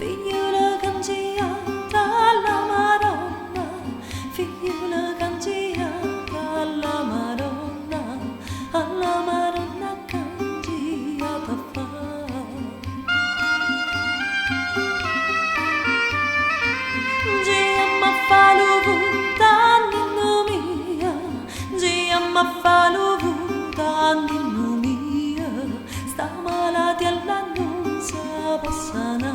Figliula cangiata alla Madonna, figliula cangiata alla Madonna cangiata fa. Giamma fa l'uvuta ninnu mia, Giamma fa l'uvuta ninnu mia, sta malati alla non sa passana.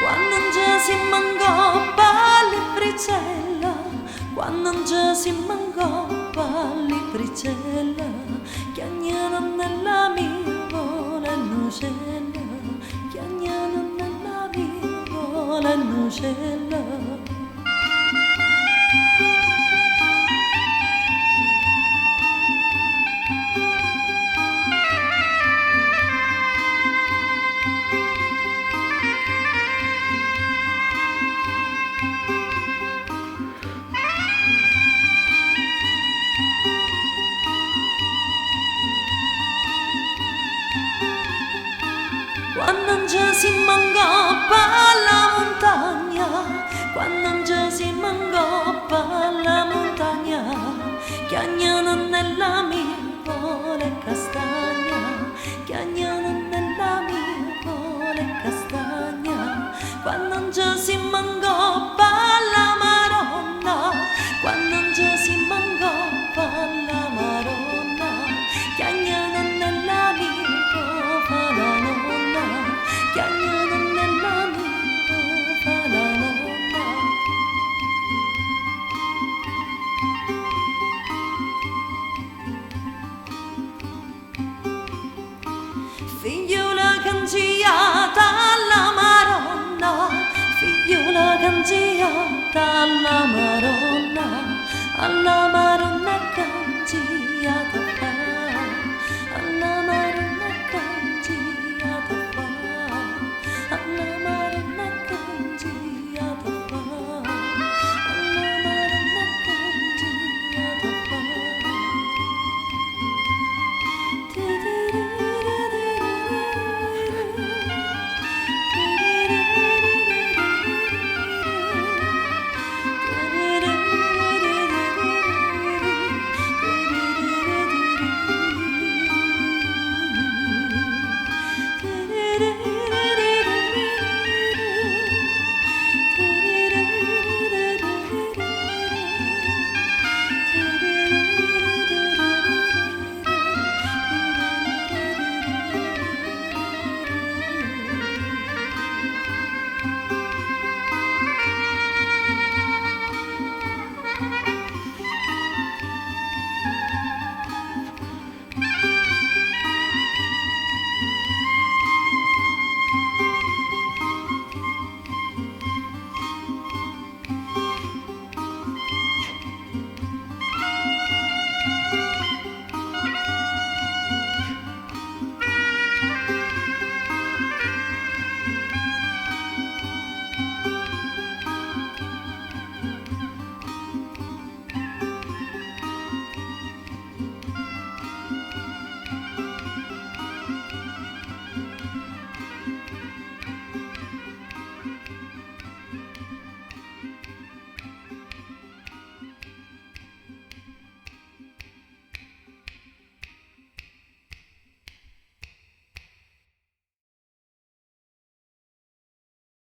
Quando non ci si mangoppa l'ifricella, quando non ci si mangoppa l'ifricella, chiagnano nella mia vola nucella, chiagnano nella mia vola nucella. Quando non ci si mangia